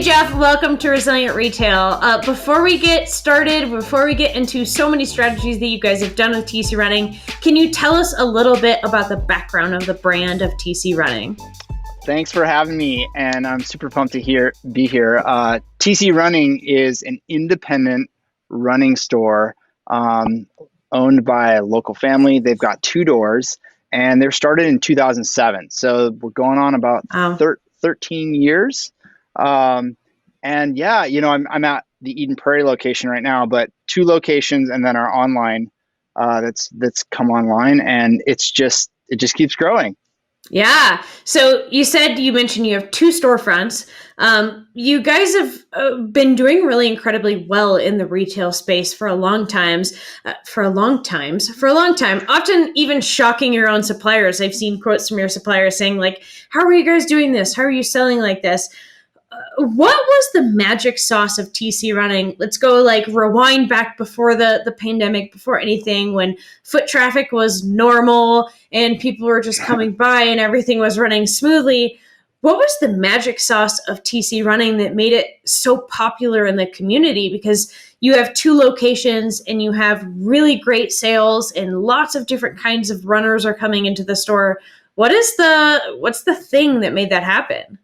Jeff, welcome to Resilient Retail. Before we get started, before we get into so many strategies that you guys have done with TC Running, can you tell us a little bit about the background of the brand of TC Running? Thanks for having me, and I'm super pumped to be here. TC Running is an independent running store owned by a local family. They've got 2 doors, and they're started in 2007. So we're going on about 13 years. And yeah, I'm at the Eden Prairie location right now, but 2 locations and then our online that's come online, and it just keeps growing. Yeah. So you mentioned you have 2 storefronts. You guys have been doing really incredibly well in the retail space for a long time, often even shocking your own suppliers. I've seen quotes from your suppliers saying like, how are you guys doing this? How are you selling like this? What was the magic sauce of TC Running? Let's go rewind back before the pandemic, before anything, when foot traffic was normal and people were just coming by and everything was running smoothly. What was the magic sauce of TC Running that made it so popular in the community? Because you have 2 locations and you have really great sales and lots of different kinds of runners are coming into the store. What's the thing that made that happen?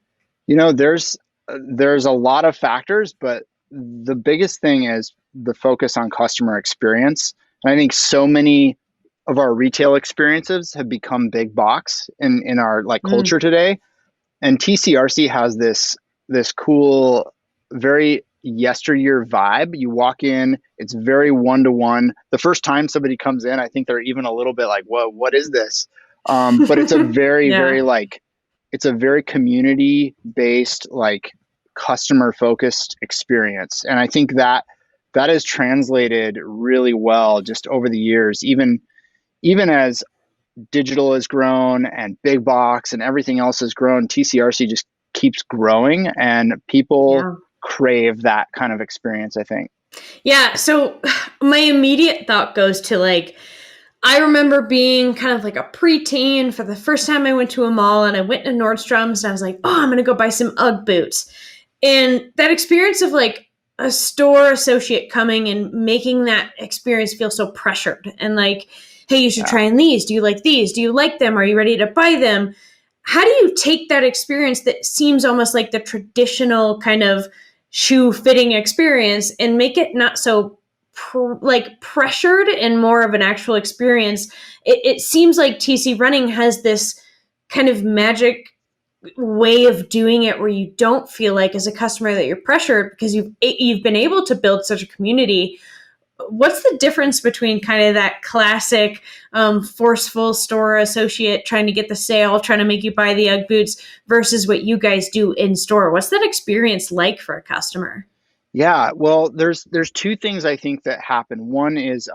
There's a lot of factors, but the biggest thing is the focus on customer experience. And I think so many of our retail experiences have become big box in our culture today. And TCRC has this cool, very yesteryear vibe. You walk in, it's very one-to-one. The first time somebody comes in, I think they're even a little bit like, whoa, what is this? But it's a very, it's a very community-based, customer-focused experience. And I think that has translated really well just over the years, even as digital has grown and big box and everything else has grown, TCRC just keeps growing and people crave that kind of experience, I think. Yeah. So my immediate thought goes to I remember being kind of like a preteen for the first time I went to a mall, and I went to Nordstrom's and I was like, oh, I'm going to go buy some UGG boots. And that experience of a store associate coming and making that experience feel so pressured and hey, you should try on these. Do you like these? Do you like them? Are you ready to buy them? How do you take that experience that seems almost like the traditional kind of shoe fitting experience and make it not so pressured and more of an actual experience? It seems like TC Running has this kind of magic way of doing it where you don't feel like as a customer that you're pressured because you've been able to build such a community. What's the difference between kind of that classic forceful store associate trying to get the sale, trying to make you buy the UGG boots versus what you guys do in store? What's that experience like for a customer? Yeah, well, there's 2 things I think that happen. One is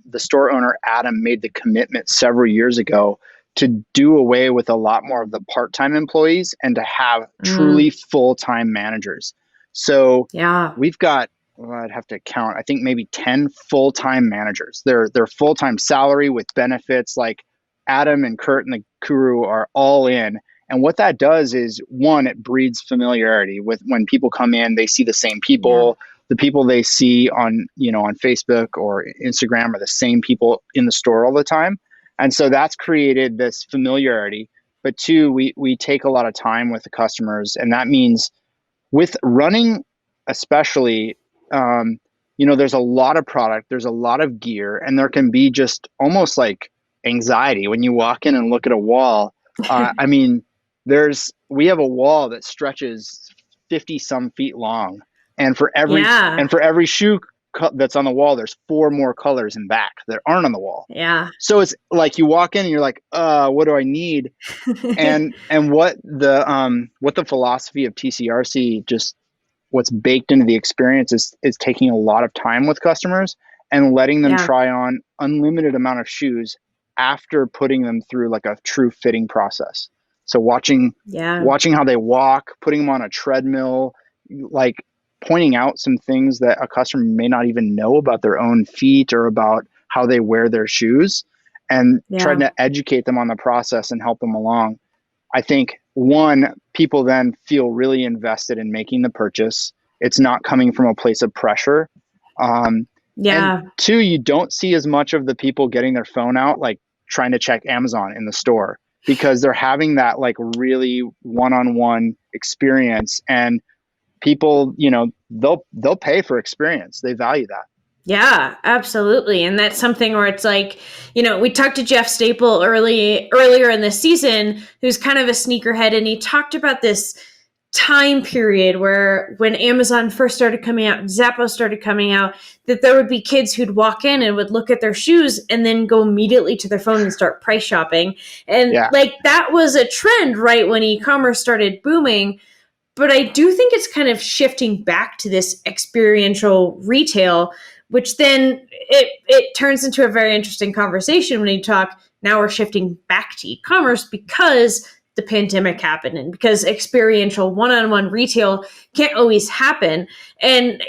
the store owner, Adam, made the commitment several years ago to do away with a lot more of the part-time employees and to have truly full-time managers. So we've got, I'd have to count, I think maybe 10 full-time managers. They're full-time salary with benefits. Adam and Kurt and the crew are all in. And what that does is, one, it breeds familiarity with when people come in, they see the same people. The people they see on Facebook or Instagram are the same people in the store all the time. And so that's created this familiarity. But 2, we take a lot of time with the customers. And that means with running, especially, there's a lot of product, there's a lot of gear, and there can be just almost like anxiety when you walk in and look at a wall. We have a wall that stretches 50 some feet long, and for every shoe that's on the wall, there's 4 more colors in back that aren't on the wall. Yeah. So it's like you walk in and you're like, what do I need? and what the philosophy of TCRC, just what's baked into the experience is taking a lot of time with customers and letting them try on unlimited amount of shoes after putting them through a true fitting process. So watching how they walk, putting them on a treadmill, pointing out some things that a customer may not even know about their own feet or about how they wear their shoes, and trying to educate them on the process and help them along. I think, one, people then feel really invested in making the purchase. It's not coming from a place of pressure. And Yeah. two, you don't see as much of the people getting their phone out, like trying to check Amazon in the store, because they're having that like really one-on-one experience. And people, they'll pay for experience. They value that. Yeah, absolutely. And that's something where it's like, we talked to Jeff Staple earlier in the season, who's kind of a sneakerhead, and he talked about this time period where when Amazon first started coming out and Zappos started coming out, that there would be kids who'd walk in and would look at their shoes and then go immediately to their phone and start price shopping. And Yeah. like that was a trend right when e-commerce started booming. But I do think it's kind of shifting back to this experiential retail, which then it turns into a very interesting conversation when you talk, now we're shifting back to e-commerce because the pandemic happened and because experiential one-on-one retail can't always happen. And,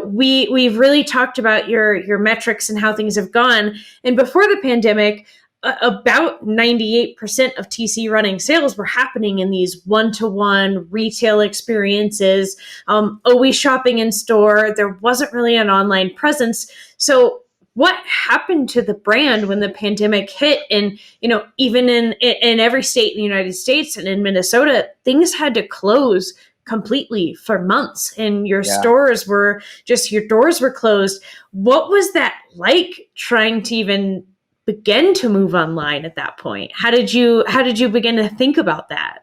we've really talked about your metrics and how things have gone. And before the pandemic, about 98% of TC running sales were happening in these one-to-one retail experiences, always shopping in store. There wasn't really an online presence. So what happened to the brand when the pandemic hit? And, even in every state in the United States and in Minnesota, things had to close completely for months, and your doors were closed. What was that like, trying to even begin to move online at that point? How did you begin to think about that?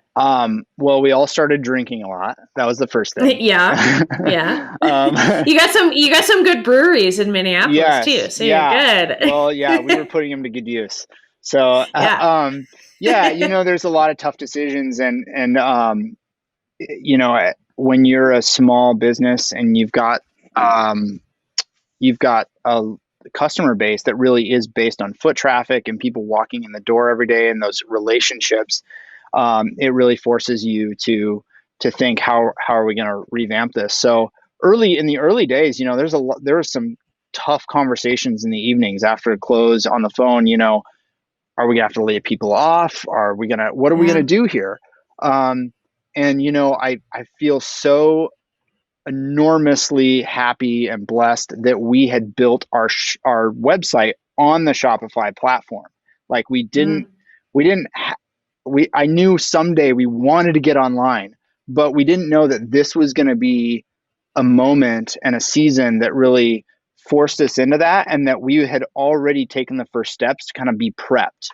Well, we all started drinking a lot. That was the first thing. Yeah. You got some good breweries in Minneapolis yes, too, so you're good. Well, yeah, we were putting them to good use. So, there's a lot of tough decisions, and when you're a small business and you've got a customer base that really is based on foot traffic and people walking in the door every day, and those relationships, it really forces you to think, how are we going to revamp this? So in the early days, there were some tough conversations in the evenings after close on the phone. Are we gonna have to lay people off? What are we gonna do here? I feel so enormously happy and blessed that we had built our website on the Shopify platform. Like I knew someday we wanted to get online, but we didn't know that this was going to be a moment and a season that really forced us into that, and that we had already taken the first steps to kind of be prepped.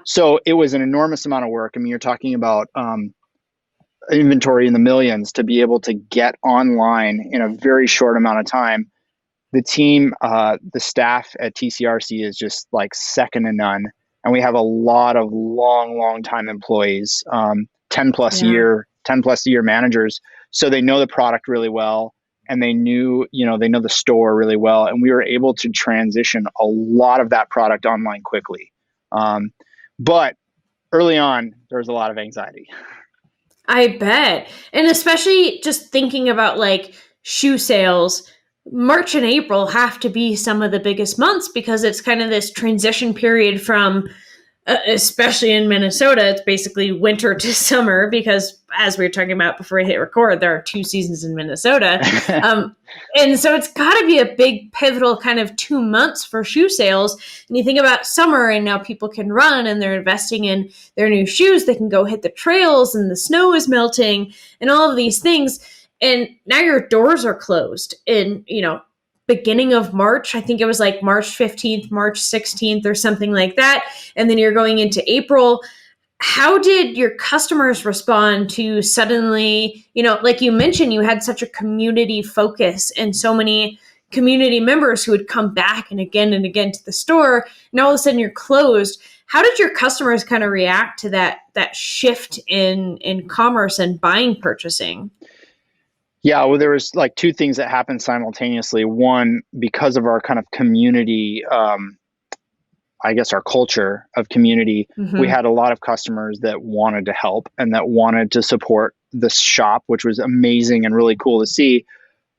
So it was an enormous amount of work. I mean, you're talking about inventory in the millions to be able to get online in a very short amount of time. The team, the staff at TCRC is just like second to none. And we have a lot of long time employees, 10 plus year managers. So they know the product really well, and they know the store really well. And we were able to transition a lot of that product online quickly. But early on, there was a lot of anxiety. I bet. And especially just thinking about like shoe sales, March and April have to be some of the biggest months because it's kind of this transition period from, especially in Minnesota, it's basically winter to summer because, as we were talking about before we hit record, there are 2 seasons in Minnesota. And so it's got to be a big pivotal kind of 2 months for shoe sales. And you think about summer, and now people can run and they're investing in their new shoes. They can go hit the trails and the snow is melting and all of these things. And now your doors are closed in, beginning of March. I think it was like March 15th, March 16th or something like that. And then you're going into April. How did your customers respond to suddenly, like you mentioned, you had such a community focus and so many community members who would come back and again to the store, and all of a sudden you're closed. How did your customers kind of react to that shift in commerce and buying purchasing? Yeah, well, there was like 2 things that happened simultaneously. One, because of our kind of community, I guess our culture of community, we had a lot of customers that wanted to help and that wanted to support the shop, which was amazing and really cool to see.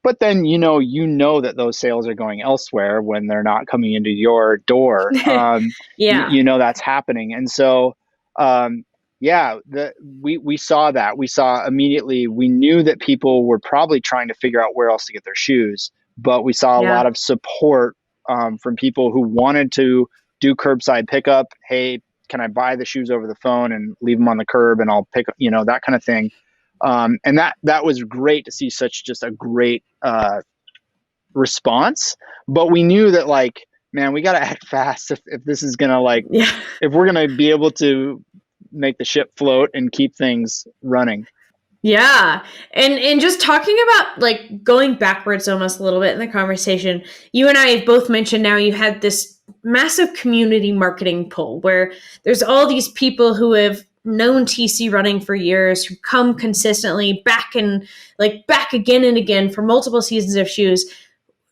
But then, you know that those sales are going elsewhere when they're not coming into your door. Yeah. That's happening. And so Yeah, we saw that. We saw immediately, we knew that people were probably trying to figure out where else to get their shoes, but we saw a lot Yeah. of support from people who wanted to do curbside pickup. Hey, can I buy the shoes over the phone and leave them on the curb and I'll pick, that kind of thing. And that was great to see such just a great response. But we knew that like, man, we got to act fast if this is gonna like Yeah. if we're gonna be able to make the ship float and keep things running. Yeah. And just talking about like going backwards almost a little bit in the conversation, you and I have both mentioned now you had this massive community marketing pull where there's all these people who have known TC running for years, who come consistently back and like back again and again for multiple seasons of shoes.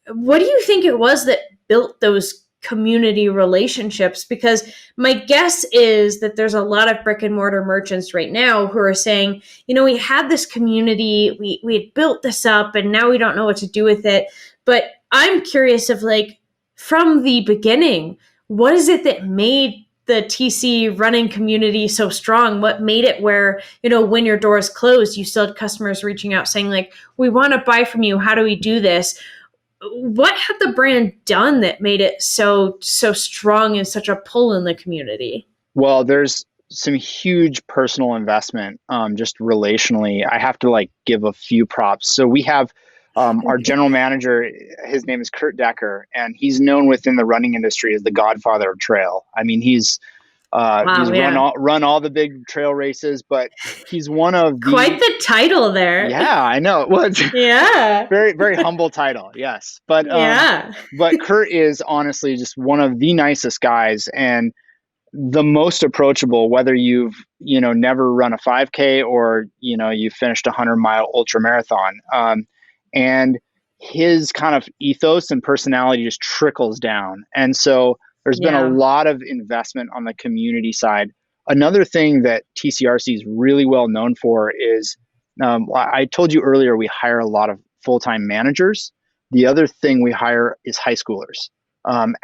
What do you think it was that built those community relationships? Because my guess is that there's a lot of brick and mortar merchants right now who are saying, we had this community, we had built this up, and now we don't know what to do with it. But I'm curious of like, from the beginning, what is it that made the TC running community so strong? What made it where, when your doors closed, you still had customers reaching out saying like, we want to buy from you. How do we do this? What had the brand done that made it so strong and such a pull in the community? Well, there's some huge personal investment, just relationally. I have to like give a few props. So we have our general manager. His name is Kurt Decker, and he's known within the running industry as the Godfather of trail. I mean, he's Wow, yeah. run all the big trail races, but he's one of Quite the the title there. yeah, I know. Well, it's Yeah. very very humble title, yes. Yeah. But Kurt is honestly just one of the nicest guys and the most approachable, whether you've never run a 5K or you finished a 100-mile ultra marathon. And his kind of ethos and personality just trickles down. And so there's been a Yeah. lot of investment on the community side. Another thing that TCRC is really well known for is I told you earlier we hire a lot of full-time managers. The other thing we hire is high schoolers. Mm.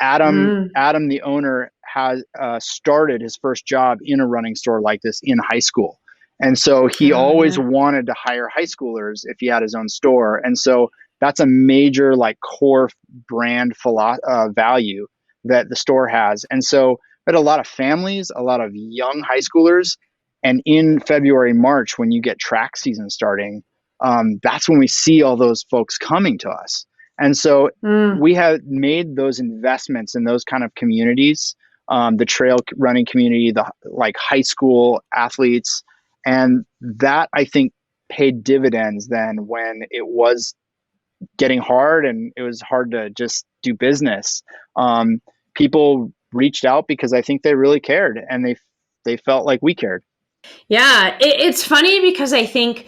Adam, the owner, has started his first job in a running store like this in high school, and so he Oh, always yeah. wanted to hire high schoolers if he had his own store, and so that's a major like core brand value that the store has, and so we had a lot of families, a lot of young high schoolers, and in February, March, when you get track season starting, that's when we see all those folks coming to us. And so Mm. we have made those investments in those kind of communities, the trail running community, the like high school athletes, and that I think paid dividends then when it was getting hard and it was hard to just do business. People reached out because I think they really cared and they felt like we cared. Yeah. It's funny because I think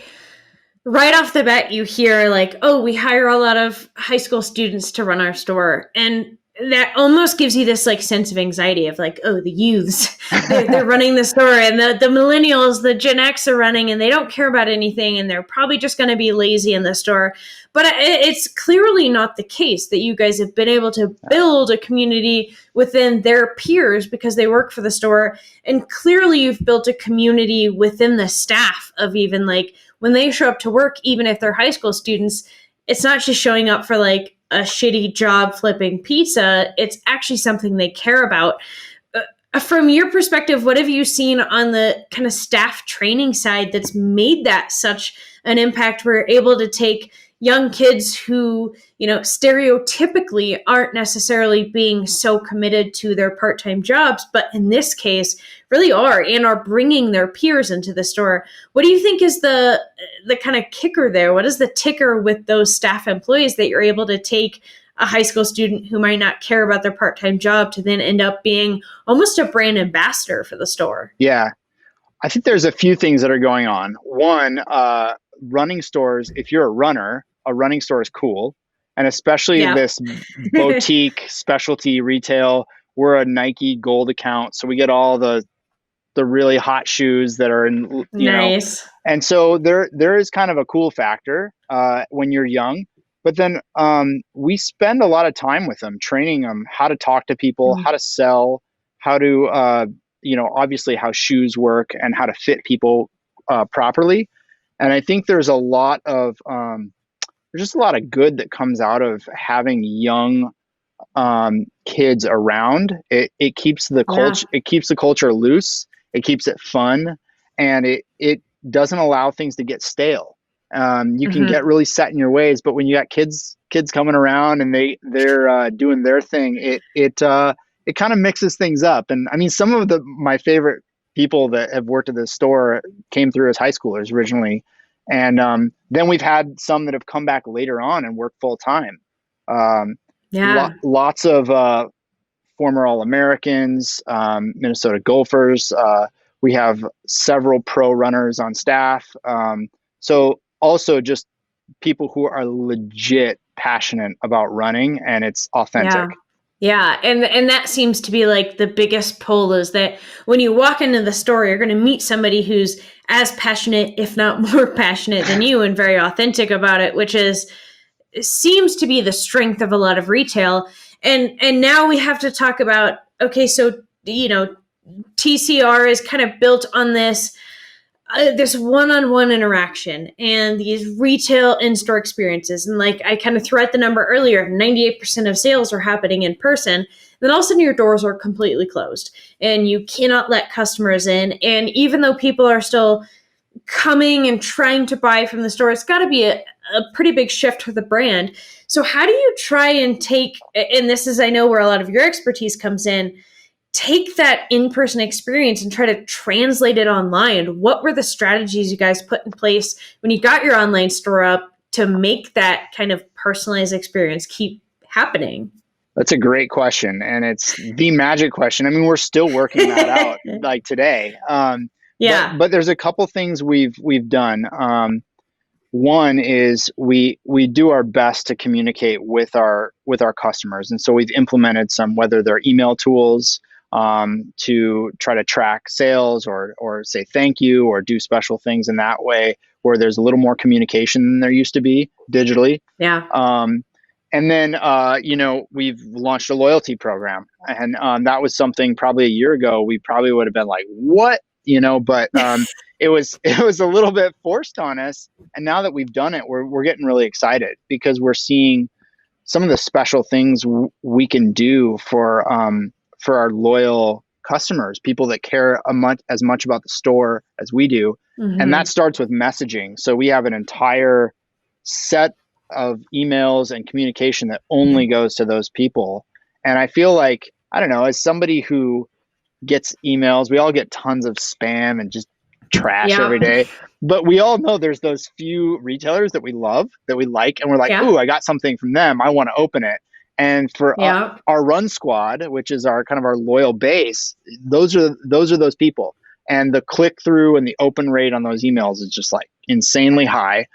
right off the bat, you hear like, oh, we hire a lot of high school students to run our store. And that almost gives you this like sense of anxiety of like, oh, the youths, they're running the store, and the millennials, the Gen X are running, and they don't care about anything, and they're probably just going to be lazy in the store. But it's clearly not the case that you guys have been able to build a community within their peers because they work for the store. And clearly you've built a community within the staff of even like when they show up to work, even if they're high school students, it's not just showing up for like a shitty job flipping pizza. It's actually something they care about. From your perspective, what have you seen on the kind of staff training side that's made that such an impact? We're able to take young kids who, stereotypically aren't necessarily being so committed to their part-time jobs, but in this case really are and are bringing their peers into the store. What do you think is the kind of kicker there? What is the ticker with those staff employees that you're able to take a high school student who might not care about their part-time job to then end up being almost a brand ambassador for the store? Yeah, I think there's a few things that are going on. One, running stores, if you're a running store is cool. And especially Yeah. this boutique specialty retail, we're a Nike Gold account. So we get all the really hot shoes that are in, Nice. and so there is kind of a cool factor when you're young. But then we spend a lot of time with them, training them how to talk to people, how to sell, how to obviously how shoes work and how to fit people properly. And I think there's just a lot of good that comes out of having young kids around. It keeps the Yeah. culture loose. It keeps it fun, and it doesn't allow things to get stale. You can get Hmm. really set in your ways, but when you got kids coming around and they're doing their thing, it kind of mixes things up. And I mean, some of my favorite people that have worked at this store came through as high schoolers originally, and then we've had some that have come back later on and work full time. Um, Yeah. Lots of former All-Americans, Minnesota Gophers. We have several pro runners on staff. So also just people who are legit passionate about running, and it's Yeah. authentic. Yeah, and that seems to be like the biggest pull is that when you walk into the store, you're going to meet somebody who's as passionate, if not more passionate than you, and very authentic about it, which is seems to be the strength of a lot of retail. And now we have to talk about, okay, so TCR is kind of built on this one-on-one interaction and these retail in-store experiences. And like I kind of threw out the number earlier, 98% of sales are happening in person. Then all of a sudden your doors are completely closed and you cannot let customers in. And even though people are still coming and trying to buy from the store, it's got to be a pretty big shift for the brand. So how do you try and take, and this is, I know, where a lot of your expertise comes in, take that in-person experience and try to translate it online? What were the strategies you guys put in place when you got your online store up to make that kind of personalized experience keep happening? That's a great question, and it's the magic question. I mean, we're still working that out like today. Yeah. But there's a couple things we've done. One is we do our best to communicate with our customers, and so we've implemented some, whether they're email tools to try to track sales or say thank you or do special things in that way, where there's a little more communication than there used to be digitally. Yeah. And then we've launched a loyalty program, and that was something probably a year ago we probably would have been like, what? But it was a little bit forced on us. And now that we've done it, we're getting really excited because we're seeing some of the special things we can do for our loyal customers, people that care as much about the store as we do. And Mm-hmm. that starts with messaging. So we have an entire set of emails and communication that only goes to those people. And I feel like, I don't know, as somebody who gets emails, we all get tons of spam and just trash Yeah. every day. But we all know there's those few retailers that we love, that we like, and we're like, Yeah. ooh, I got something from them, I want to open it. And for Yeah. our run squad, which is our kind of our loyal base, those are those people. And the click through and the open rate on those emails is just like insanely high.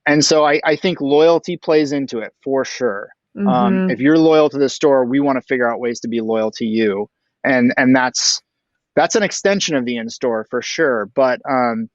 And so I think loyalty plays into it for sure. Mm-hmm. If you're loyal to the store, we want to figure out ways to be loyal to you, and that's an extension of the in store for sure.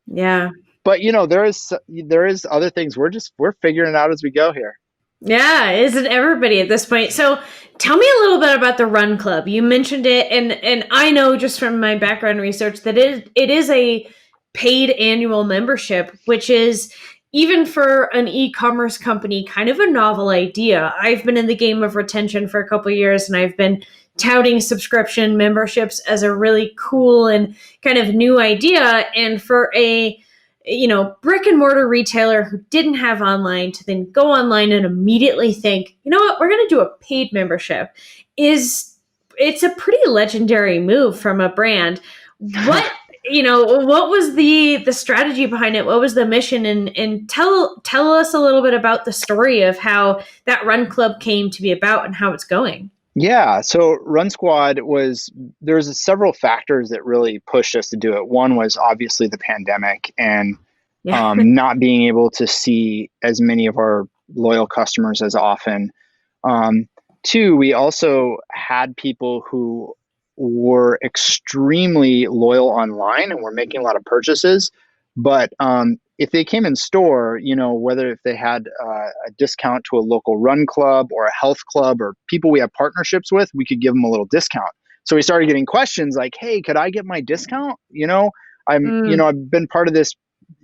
Yeah. But there is other things we're figuring it out as we go here. Yeah, isn't everybody at this point? So tell me a little bit about the Run Club. You mentioned it, and I know just from my background research that it is a paid annual membership, which is, even for an e-commerce company, kind of a novel idea. I've been in the game of retention for a couple of years, and I've been touting subscription memberships as a really cool and kind of new idea. And for a brick and mortar retailer who didn't have online to then go online and immediately think, you know what, we're going to do a paid membership, it's a pretty legendary move from a brand. What was the strategy behind it? What was the mission? And tell us a little bit about the story of how that Run Club came to be about and how it's going. Yeah, so Run Squad there's several factors that really pushed us to do it. One was obviously the pandemic and Yeah. not being able to see as many of our loyal customers as often. Two, we also had people who were extremely loyal online and were making a lot of purchases, but if they came in store, whether if they had a discount to a local run club or a health club or people we have partnerships with, we could give them a little discount. So we started getting questions like, hey, could I get my discount? Mm, I've been part of this,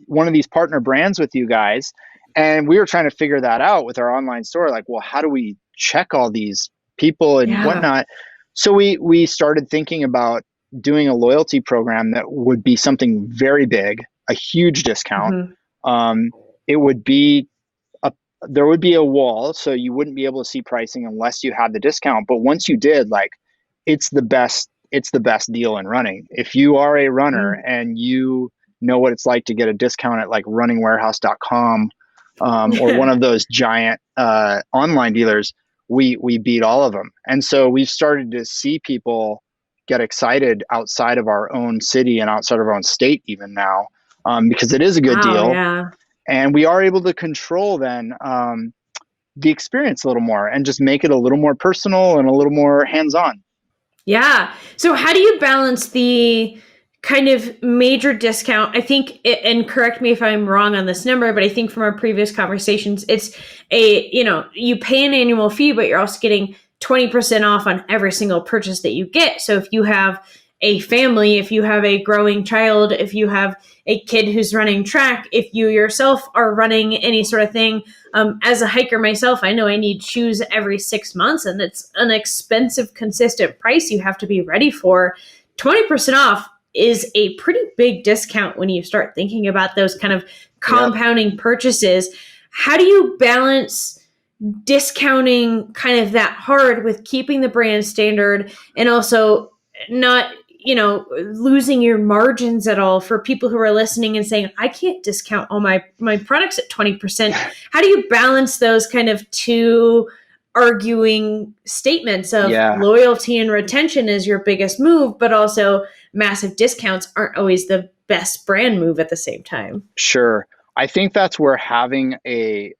one of these partner brands with you guys. And we were trying to figure that out with our online store. Like, well, how do we check all these people and yeah. whatnot? So we started thinking about doing a loyalty program that would be something very big, a huge discount. Hmm. It would be there would be a wall, so you wouldn't be able to see pricing unless you had the discount. But once you did, like, it's the best deal in running. If you are a runner Mm. and you know what it's like to get a discount at like runningwarehouse.com, or one of those giant online dealers, we beat all of them. And so we've started to see people get excited outside of our own city and outside of our own state even now, because it is a good Wow. deal, Yeah. and we are able to control then the experience a little more and just make it a little more personal and a little more hands-on. Yeah. So how do you balance the kind of major discount? I think, and correct me if I'm wrong on this number, but I think from our previous conversations, it's you pay an annual fee, but you're also getting 20% off on every single purchase that you get. So if you have a family, if you have a growing child, if you have a kid who's running track, if you yourself are running any sort of thing, as a hiker myself, I know I need shoes every 6 months, and it's an expensive, consistent price you have to be ready for. 20% off is a pretty big discount when you start thinking about those kind of Yep. compounding purchases. How do you balance discounting kind of that hard with keeping the brand standard and also not losing your margins at all for people who are listening and saying, I can't discount all my products at 20%? How do you balance those kind of two arguing statements of Yeah, loyalty and retention is your biggest move, but also massive discounts aren't always the best brand move at the same time? sure. I think that's where having a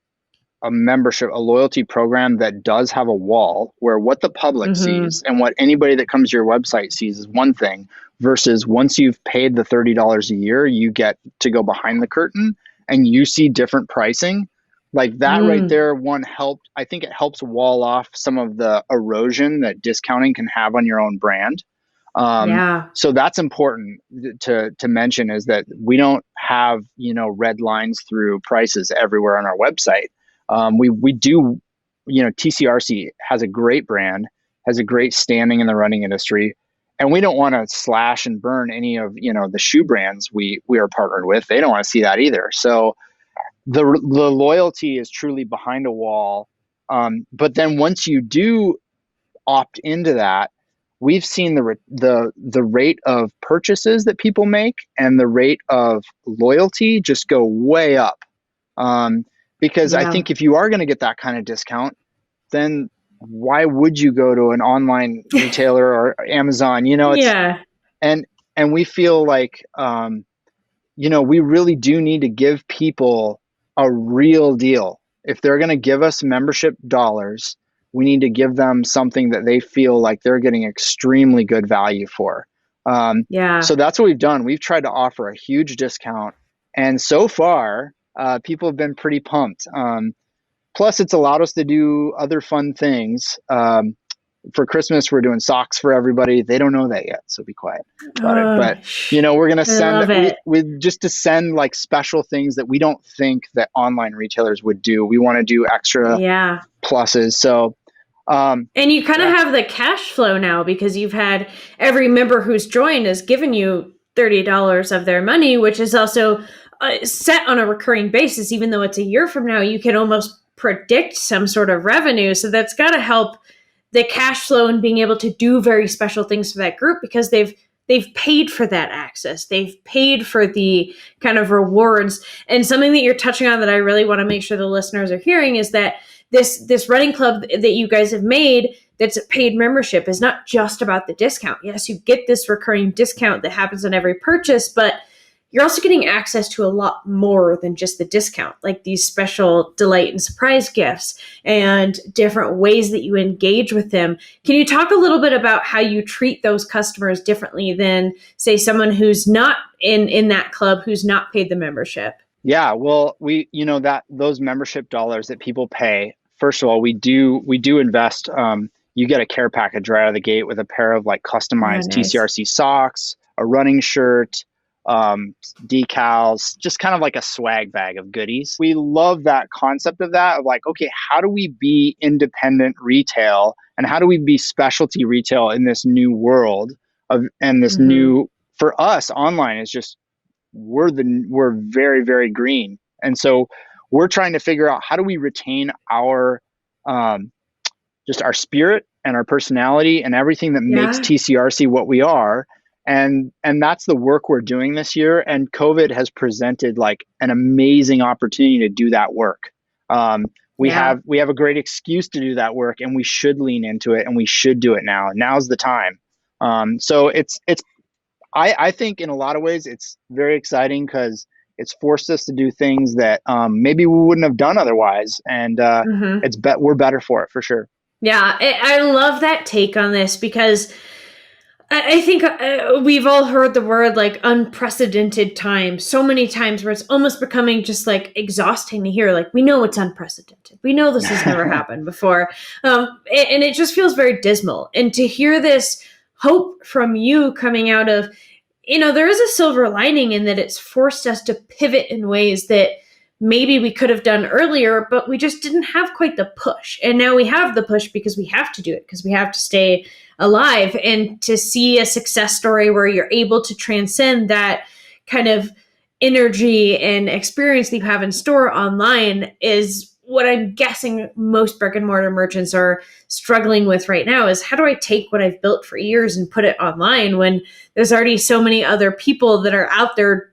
membership, a loyalty program that does have a wall where what the public Mm-hmm. sees and what anybody that comes to your website sees is one thing, versus once you've paid the $30 a year, you get to go behind the curtain and you see different pricing. Like that right Mm, there, I think it helps wall off some of the erosion that discounting can have on your own brand. yeah. So that's important to mention, is that we don't have, red lines through prices everywhere on our website. We do, TCRC has a great brand, has a great standing in the running industry, and we don't want to slash and burn any of, the shoe brands we are partnered with. They don't want to see that either. So the loyalty is truly behind a wall. But then once you do opt into that, we've seen the rate of purchases that people make and the rate of loyalty just go way up. Um, because I Yeah. think if you are going to get that kind of discount, then why would you go to an online retailer or Amazon? It's Yeah. and and we feel like we really do need to give people a real deal. If they're going to give us membership dollars, we need to give them something that they feel like they're getting extremely good value for. Yeah. So that's what we've done. We've tried to offer a huge discount, and so far, people have been pretty pumped. Plus, it's allowed us to do other fun things. For Christmas, we're doing socks for everybody. They don't know that yet, so be quiet about it. Oh, But we're gonna I send love it. we just to send like special things that we don't think that online retailers would do. We want to do extra Yeah. pluses. So And you kind of yeah, have the cash flow now because you've had every member who's joined has given you $30 of their money, which is also set on a recurring basis. Even though it's a year from now, you can almost predict some sort of revenue. So that's got to help the cash flow and being able to do very special things for that group because they've paid for that access. They've paid for the kind of rewards. And something that you're touching on that I really want to make sure the listeners are hearing is that this running club that you guys have made that's a paid membership is not just about the discount. Yes, you get this recurring discount that happens on every purchase, but you're also getting access to a lot more than just the discount, like these special delight and surprise gifts and different ways that you engage with them. Can you talk a little bit about how you treat those customers differently than, say, someone who's not in that club, who's not paid the membership? yeah. Well, that those membership dollars that people pay. First of all, we do invest you get a care package right out of the gate with a pair of like Oh, customized nice. TCRC socks, a running shirt, decals, just kind of like a swag bag of goodies. We love that concept of that, of like, okay, how do we be independent retail and how do we be specialty retail in this new world of, and this Mm-hmm. new, for us, online is just, we're very, very green. And so we're trying to figure out how do we retain our, um, just our spirit and our personality and everything that makes Yeah. TCRC what we are. And that's the work we're doing this year. And COVID has presented like an amazing opportunity to do that work. Um, Yeah. we have a great excuse to do that work, and we should lean into it, and we should do it now. Now's the time. So it's I think in a lot of ways it's very exciting because it's forced us to do things that maybe we wouldn't have done otherwise, and Mm-hmm. we're better for it for sure. Yeah. I love that take on this because I think we've all heard the word like unprecedented times so many times where it's almost becoming just like exhausting to hear. Like, we know it's unprecedented. We know this has never happened before. And it just feels very dismal. And to hear this hope from you coming out of, there is a silver lining in that it's forced us to pivot in ways that maybe we could have done earlier, but we just didn't have quite the push. And now we have the push because we have to do it, because we have to stay alive. And to see a success story where you're able to transcend that kind of energy and experience that you have in store online is what I'm guessing most brick and mortar merchants are struggling with right now. Is how do I take what I've built for years and put it online when there's already so many other people that are out there,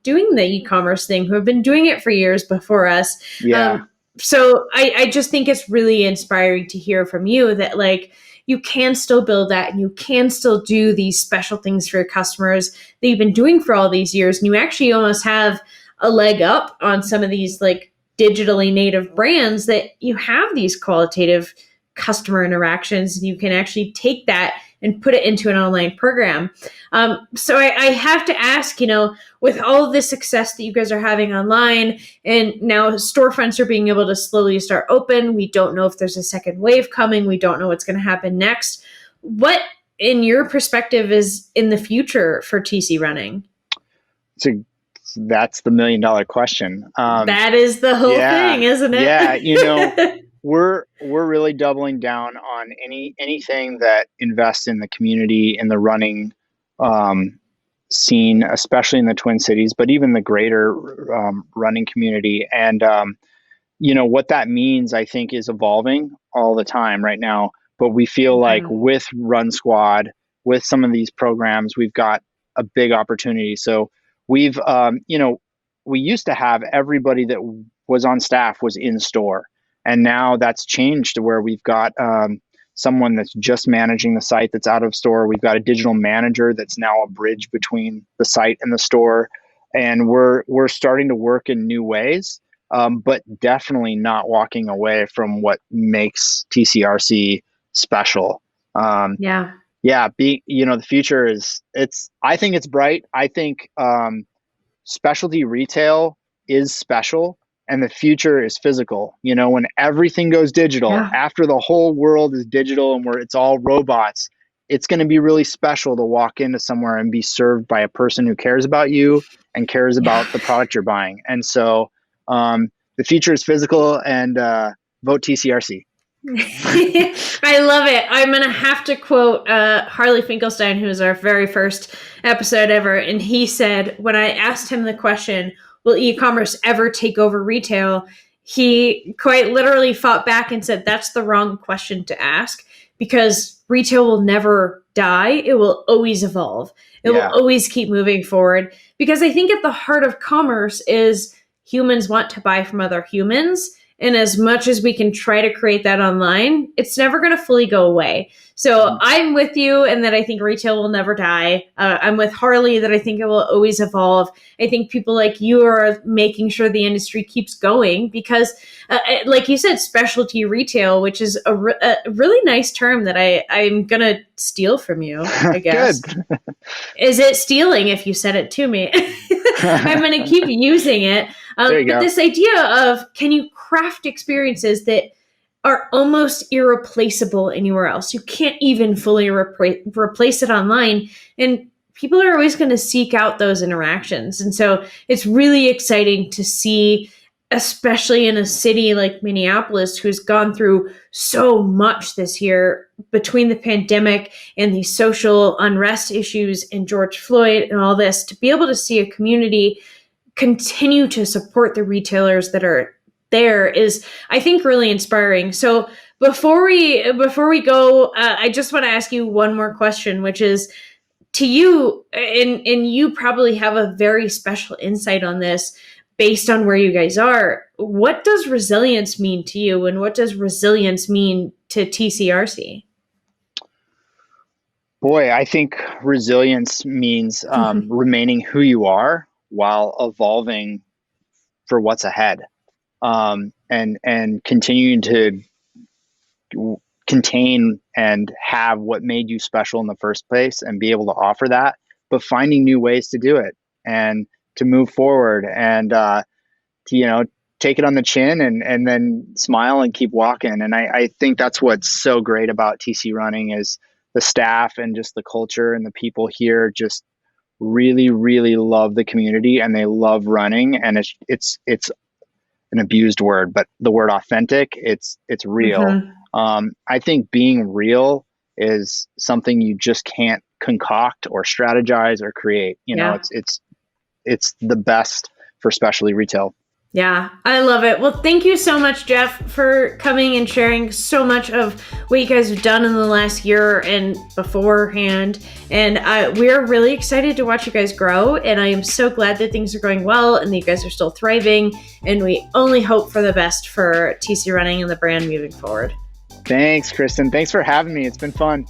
doing the e-commerce thing, who have been doing it for years before us. Yeah. So I just think it's really inspiring to hear from you that like you can still build that and you can still do these special things for your customers that you've been doing for all these years. And you actually almost have a leg up on some of these like digitally native brands, that you have these qualitative customer interactions and you can actually take that and put it into an online program. So I have to ask, with all of the success that you guys are having online, and now storefronts are being able to slowly start open, we don't know if there's a second wave coming. We don't know what's going to happen next. What, in your perspective, is in the future for TC Running? So that's the $1 million question. That is the whole Yeah. thing, isn't Yeah. it? We're really doubling down on anything that invests in the community, in the running scene, especially in the Twin Cities, but even the greater running community. And what that means, I think, is evolving all the time right now. But we feel like Mhm. with Run Squad, with some of these programs, we've got a big opportunity. So we've, we used to have everybody that was on staff was in store. And now that's changed to where we've got someone that's just managing the site that's out of store. We've got a digital manager that's now a bridge between the site and the store. And we're starting to work in new ways, but definitely not walking away from what makes TCRC special. Yeah. Yeah, the future is, I think it's bright. I think specialty retail is special, and the future is physical. When everything goes digital, Yeah. after the whole world is digital and where it's all robots, it's going to be really special to walk into somewhere and be served by a person who cares about you and cares Yeah. about the product you're buying. And so the future is physical, and vote TCRC. I love it. I'm going to have to quote Harley Finkelstein, who was our very first episode ever. And he said, when I asked him the question, will e-commerce ever take over retail? He quite literally fought back and said, that's the wrong question to ask, because retail will never die. It will always evolve. It will Yeah. always keep moving forward, because I think at the heart of commerce is humans want to buy from other humans. And as much as we can try to create that online, it's never going to fully go away. So I'm with you in that I think retail will never die. I'm with Harley that I think it will always evolve. I think people like you are making sure the industry keeps going because, like you said, specialty retail, which is a really nice term that I'm going to steal from you, I guess. Good. Is it stealing if you said it to me? I'm going to keep using it. There you But go. this idea of, can you craft experiences that are almost irreplaceable anywhere else. You can't even fully replace it online. And people are always going to seek out those interactions. And so it's really exciting to see, especially in a city like Minneapolis, who's gone through so much this year between the pandemic and the social unrest issues and George Floyd and all this, to be able to see a community continue to support the retailers that are there is, I think, really inspiring. So before we go, I just want to ask you one more question, which is, to you, and you probably have a very special insight on this based on where you guys are. What does resilience mean to you, and what does resilience mean to TCRC? Boy, I think resilience means remaining who you are while evolving for what's ahead, and continuing to contain and have what made you special in the first place and be able to offer that, but finding new ways to do it and to move forward and to, take it on the chin and then smile and keep walking. And I think that's what's so great about TC Running is the staff and just the culture, and the people here just really, really love the community and they love running. And it's an abused word, but the word authentic, it's real. I think being real is something you just can't concoct or strategize or create. It's the best for specialty retail. Yeah, I love it. Well, thank you so much, Jeff, for coming and sharing so much of what you guys have done in the last year and beforehand. And we're really excited to watch you guys grow. And I am so glad that things are going well and that you guys are still thriving. And we only hope for the best for TC Running and the brand moving forward. Thanks, Kristen. Thanks for having me. It's been fun.